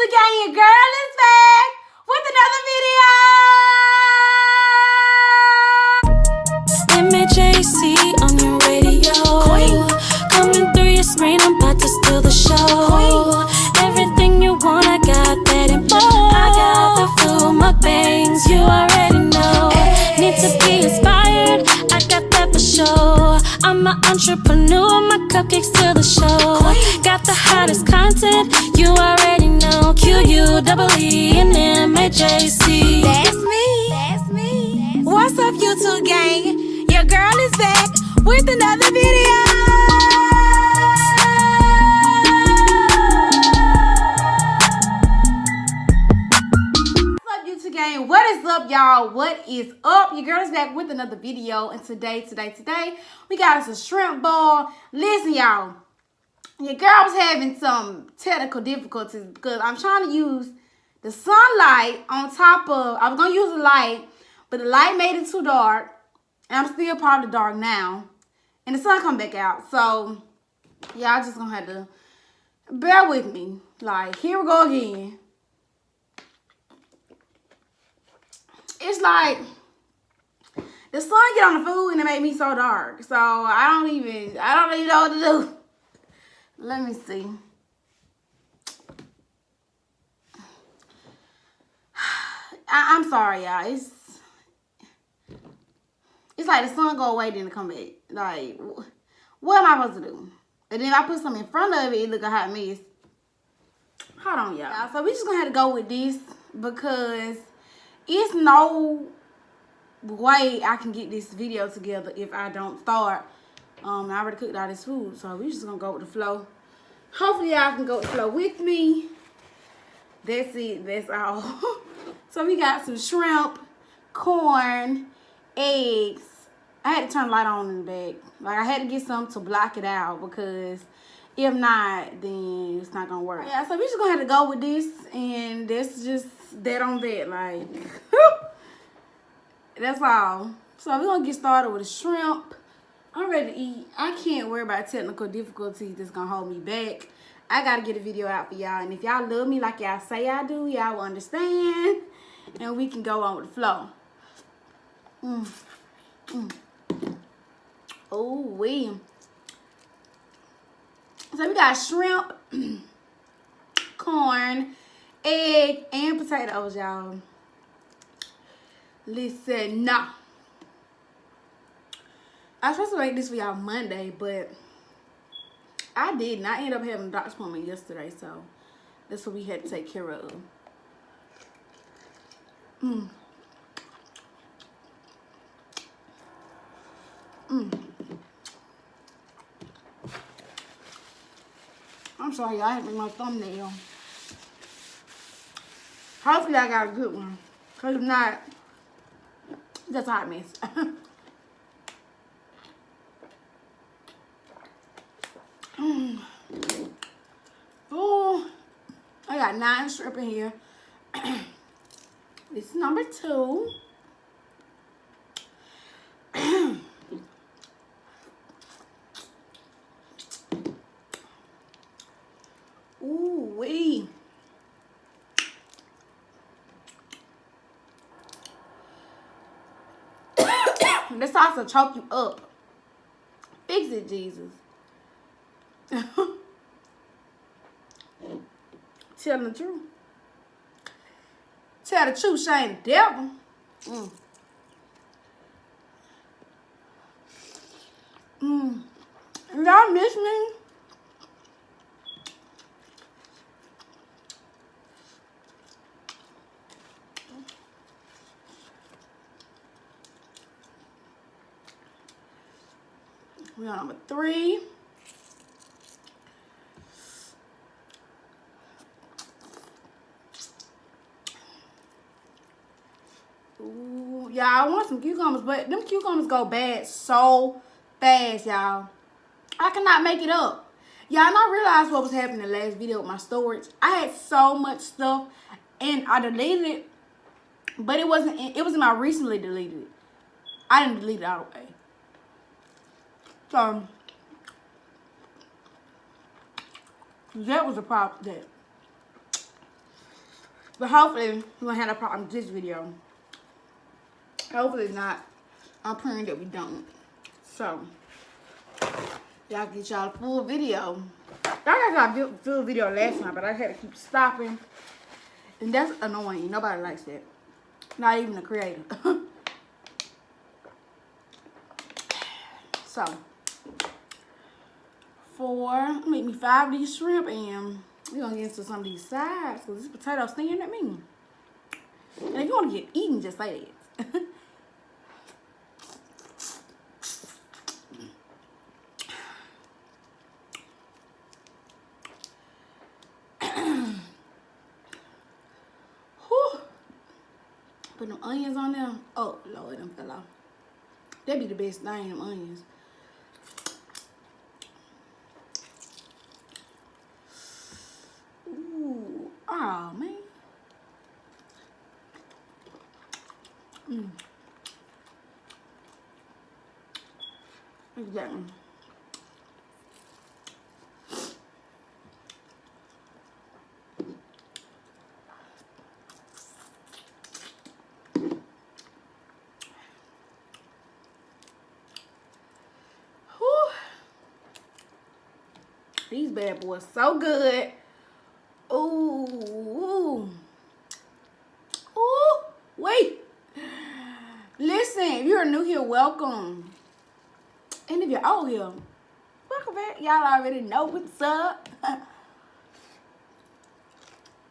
Again, your girl is back with another video. MJC on your radio. Coming through your screen, I'm about to steal the show. Everything you want, I got that and more. I got the food mukbangs, you already know. Need to be inspired, I got that for sure. I'm an entrepreneur, my cupcakes to the show. Got the hottest content, you already know. QUEE and MJC. That's me. What's up, YouTube gang? Your girl is back with another video. What's up, YouTube gang? What is up, y'all? What is up? Your girl is back with another video, and today, we got us a shrimp boil. Listen, y'all. Your girl was having some technical difficulties because I'm trying to use the sunlight on top of, I was going to use the light, but the light made it too dark, and I'm still part of the dark now, and the sun come back out. So, y'all just going to have to bear with me. Like, here we go again. It's like, the sun get on the food and it made me so dark. So, I don't even know what to do. Let me see. I'm sorry, y'all. It's like the sun go away, then it come back. Like, what am I supposed to do? And then if I put something in front of it, it look a hot mess. Hold on, y'all. So we just gonna have to go with this because it's no way I can get this video together if I don't start. I already cooked all this food, so we just gonna go with the flow. Hopefully y'all can go with the flow with me. That's it. That's all. So we got some shrimp, corn, eggs. I had to turn the light on in the back. Like, I had to get something to block it out because if not, then it's not gonna work. Yeah, so we just gonna have to go with this, and that's just that on that. Like, that's all. So we're gonna get started with the shrimp. I'm ready to eat. I can't worry about technical difficulties that's gonna hold me back. I gotta get a video out for y'all. And if y'all love me like y'all say I do, y'all will understand. And we can go on with the flow. Oh, wee. So we got shrimp, corn, egg, and potatoes, y'all. Listen, nah. I was supposed to make this for y'all Monday, but I didn't. I ended up having a doctor's appointment yesterday, so that's what we had to take care of. I'm sorry, y'all. I had to make my thumbnail. Hopefully, I got a good one. Because if not, that's a hot mess. Oh, I got 9 shrimp in here. This is number 2. Ooh wee. This sauce will choke you up. Fix it, Jesus. Telling the truth. Tell the truth, shame the devil. Y'all miss me? We on number 3. Ooh, y'all, I want some cucumbers, but them cucumbers go bad so fast, y'all. I cannot make it up. Y'all, and I realized what was happening in the last video with my storage. I had so much stuff, and I deleted it, but it was in my recently deleted. I didn't delete it all the way. So, that was a problem. But hopefully, we won't have no problem with this video. Hopefully not. I'm praying that we don't. So, y'all get y'all a full video. I got y'all a full video last time, but I had to keep stopping. And that's annoying. Nobody likes that. Not even the creator. So, make me 5 of these shrimp, and we're going to get into some of these sides, because this potato staring at me. And if you want to get eaten, just say it. Put them onions on there. Oh, Lord, them fell off. That'd be the best thing, them onions. Ooh, oh, man. Look at that one. These bad boys so good. Ooh. Ooh. Wait. Listen, if you're new here, welcome. And if you're old here, welcome back. Y'all already know what's up.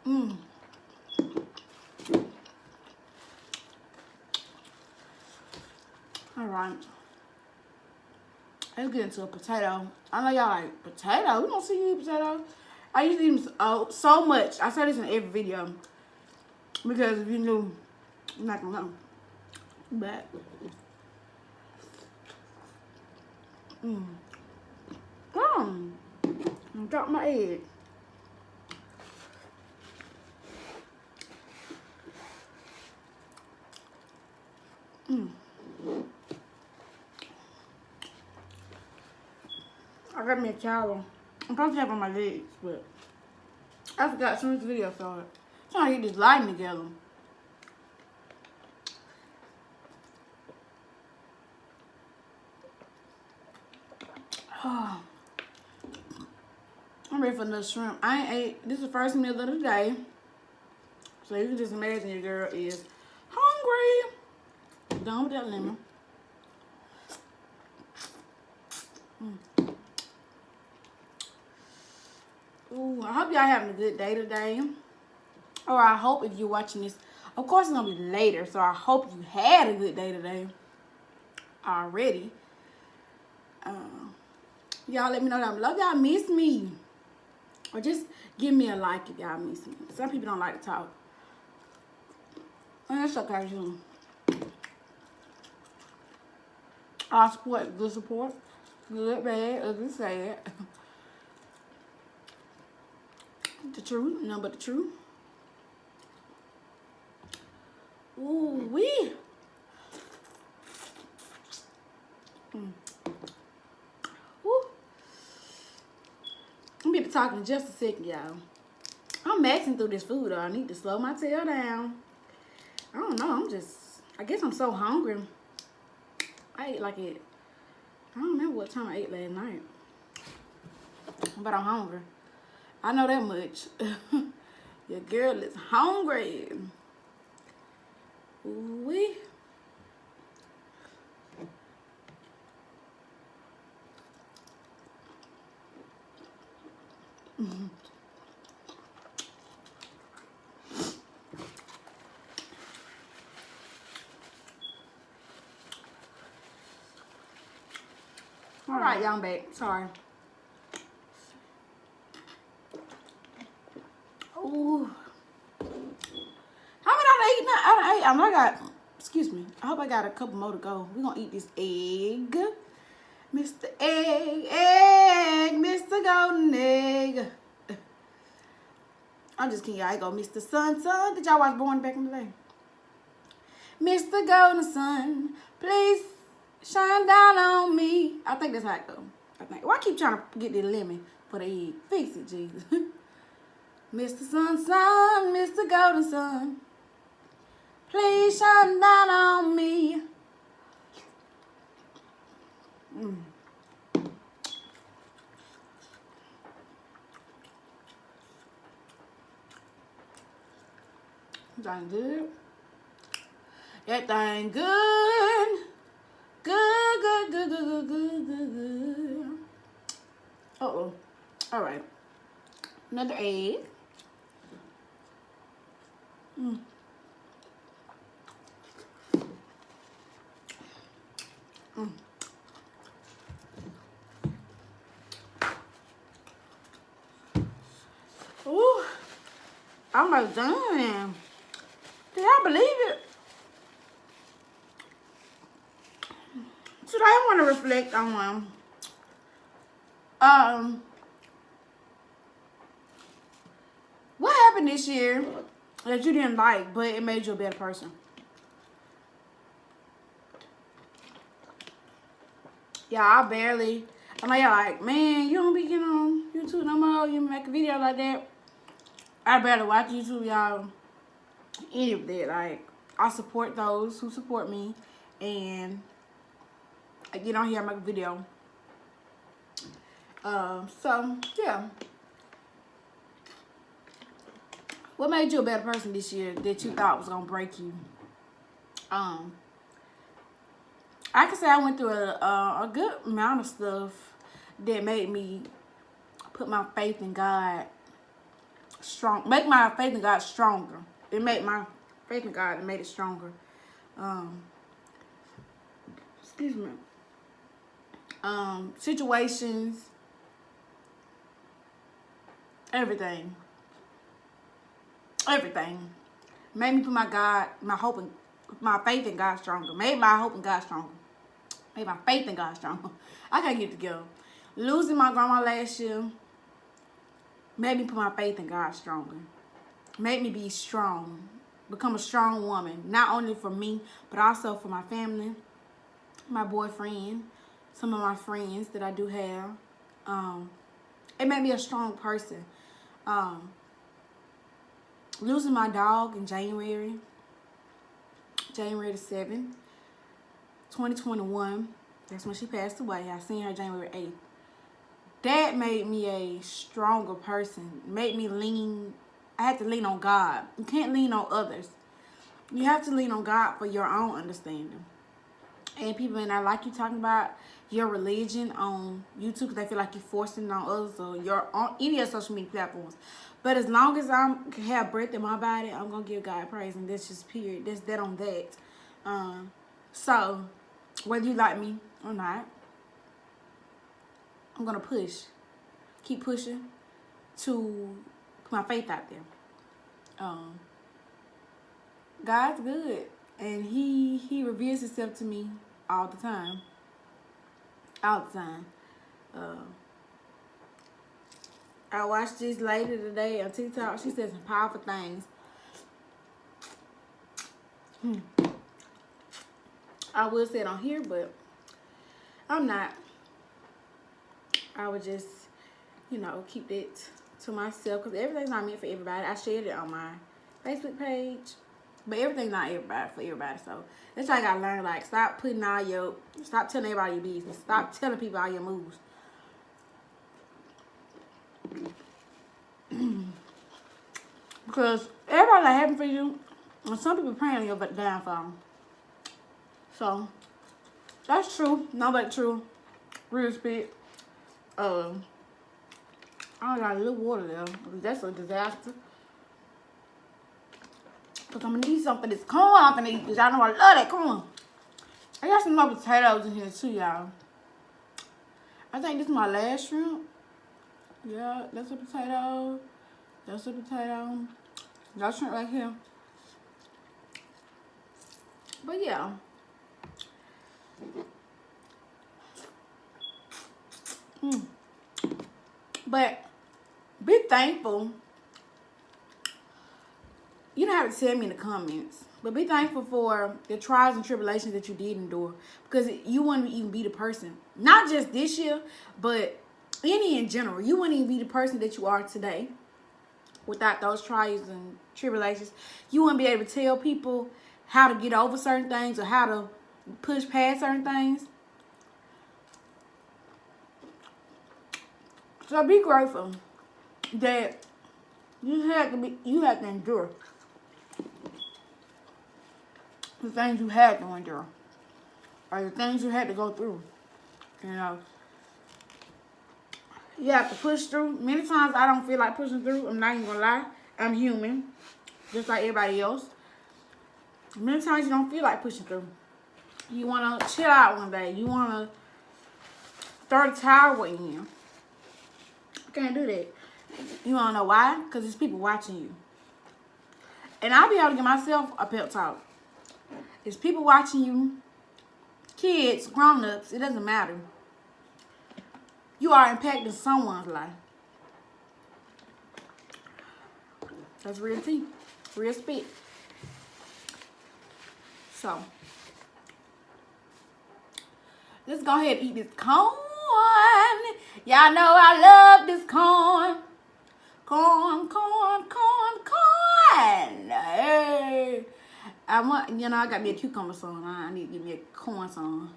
All right. Let's get into a potato. I know y'all like, potato? We don't see you eat potato. I used to eat them so much. I say this in every video. Because if you knew, you're not going to know. But. Drop my egg. I got me a towel. I'm supposed to have on my legs, but I forgot as soon as the video started. I'm trying to get this lighting together. Oh. I'm ready for another shrimp. I ain't ate. This is the first meal of the day. So you can just imagine your girl is hungry. Done with that lemon. Ooh, I hope y'all having a good day today. Or I hope if you're watching this, of course it's gonna be later, so I hope you had a good day today already. Y'all let me know down below if y'all miss me. Or just give me a like if y'all miss me. Some people don't like to talk. And that's okay too. I support good support. Good, bad, ugly, sad. The truth, nothing but the truth. Ooh wee. Woo. I'm gonna be talking in just a second, y'all. I'm maxing through this food, though. I need to slow my tail down. I don't know. I guess I'm so hungry. I ate like it. I don't remember what time I ate last night. But I'm hungry. I know that much. Your girl is hungry. Ooh-wee. All right, y'all, I'm back. Sorry. Ooh. How many I eat now? I know I got, excuse me. I hope I got a couple more to go. We're going to eat this egg. Mr. Egg, Mr. Golden Egg. I'm just kidding, y'all. I go, Mr. Sun. Did y'all watch Born back in the day? Mr. Golden Sun, please shine down on me. I think that's how it go. I think. Well, I keep trying to get the lemon for the egg. Fix it, Jesus. Mr. Sun, Sun, Mr. Golden Sun, please shine down on me. That thing good. That thing good. Good, good, good, good, good, good, good. Uh-oh. All right. Another egg. Ooh. I'm almost done. Can y'all believe it? Today I want to reflect on what happened this year that you didn't like, but it made you a better person. Yeah, I know y'all like, man, you don't be getting on YouTube no more. You make a video like that. I barely watch YouTube, y'all. Any of that. Like, I support those who support me. And I get on here and make a video. So, yeah. What made you a better person this year that you thought was going to break you? I can say I went through a good amount of stuff that made me put my faith in God strong. Make my faith in God stronger. It made my faith in God, it made it stronger. Excuse me. Situations, everything made me put my faith in God stronger. Made my hope in God stronger. Made my faith in God stronger. I can't get it together. Losing my grandma last year made me put my faith in God stronger. Made me be strong. Become a strong woman. Not only for me, but also for my family, my boyfriend, some of my friends that I do have. It made me a strong person. Losing my dog in January the 7th, 2021. That's when she passed away. I seen her January 8th. That made me a stronger person. Made me lean. I had to lean on God. You can't lean on others. You have to lean on God for your own understanding. And people in there like you talking about your religion on YouTube because they feel like you're forcing it on others or on any of social media platforms. But as long as I have breath in my body, I'm going to give God praise. And that's just period. That's that on that. So, whether you like me or not, I'm going to push. Keep pushing to put my faith out there. God's good. And he reveals himself to me all the time. All the time. I watched this lady today on TikTok. She said some powerful things. I would say it on here, but I'm not. I would just, keep it to myself because everything's not meant for everybody. I shared it on my Facebook page. But everything's not for everybody. So that's why I gotta learn, like, stop telling everybody your business. Stop telling people all your moves. Because everybody not happy for you, and some people praying on your downfall. So that's true. No, but true. Real spit. I got a little water there. That's a disaster. Because I'm going to need something for this corn. I'm going to eat this. Y'all know I love that corn. I got some more potatoes in here too, y'all. I think this is my last shrimp. Yeah, that's a potato. That's a potato. Got shrimp right here. But yeah. But be thankful. You don't have to tell me in the comments, but be thankful for the trials and tribulations that you did endure, because you wouldn't even be the person, not just this year, but any in general. You wouldn't even be the person that you are today without those trials and tribulations, you wouldn't be able to tell people how to get over certain things or how to push past certain things. So be grateful that you have to endure the things you had to endure, or the things you had to go through. You know, you have to push through. Many times I don't feel like pushing through. I'm not even gonna lie. I'm human, just like everybody else. Many times you don't feel like pushing through. You wanna chill out one day. You wanna throw the towel away in. You can't do that. You wanna know why? Because there's people watching you. And I'll be able to give myself a pep talk. There's people watching you. Kids, grown-ups, it doesn't matter. You are impacting someone's life. That's real tea. Real spit. So, let's go ahead and eat this corn. Y'all know I love this corn. Corn, corn, corn, corn. Hey. I got me a cucumber song. I need to give me a corn song.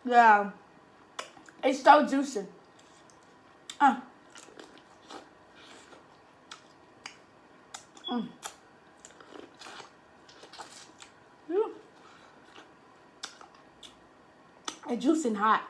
Yeah. It's so juicy. It's juicy and hot.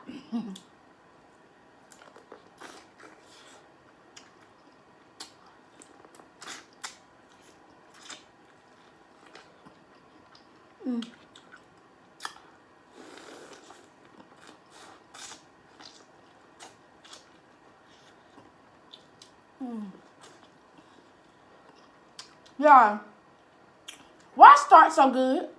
Yeah. Why start so good?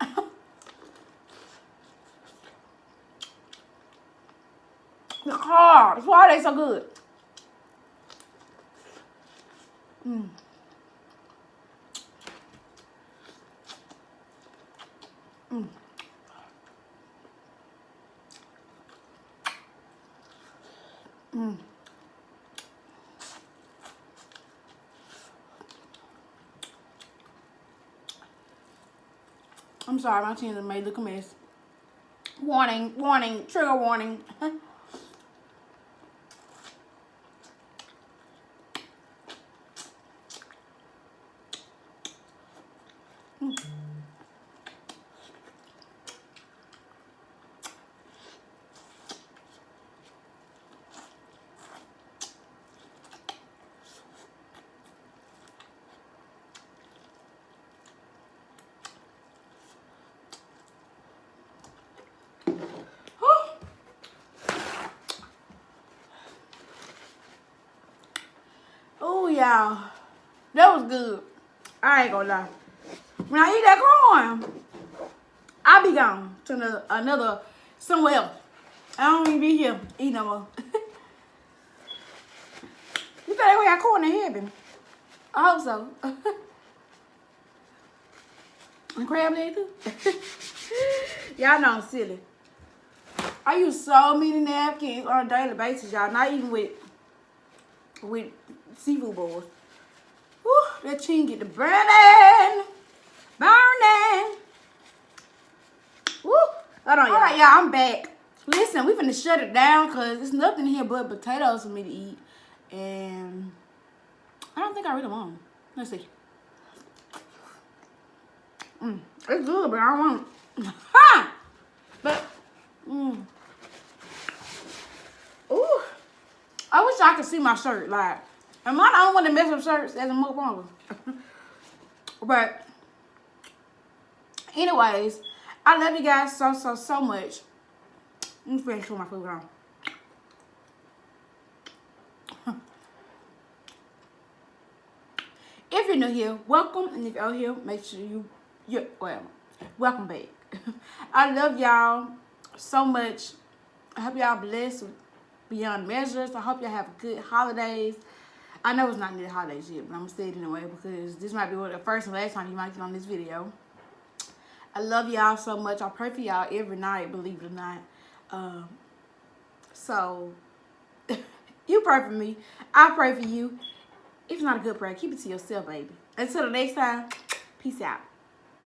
The carbs. Why are they so good? I'm sorry, my chin may look a mess. Warning, warning, trigger warning. Oh, y'all. That was good. I ain't gonna lie. When I eat that corn, I'll be gone to another somewhere else. I don't even be here eating no more. You think we got corn in heaven? I hope so. And crab leg too. Y'all know I'm silly. I use so many napkins on a daily basis, y'all. Not even with Seafoodboil. Woo, that chin get the burning. Burning. Woo. Hold on, y'all. All right, y'all, I'm back. Listen, we finna shut it down because there's nothing here but potatoes for me to eat. And I don't think I really want them. Let's see. It's good, but I don't want it. Ha! But, ooh. I wish I could see my shirt. Like, am I the only one that mess up shirts as a mukbanger? But, anyways, I love you guys so much. Let me finish with my food on. If you're new here, welcome. And if you're here, make sure welcome back. I love y'all so much. I hope y'all blessed beyond measures. I hope y'all have good holidays. I know it's not near the holidays yet, but I'm going to say it anyway because this might be the first and last time you might get on this video. I love y'all so much. I pray for y'all every night, believe it or not. So, You pray for me. I pray for you. If it's not a good prayer, keep it to yourself, baby. Until the next time, peace out.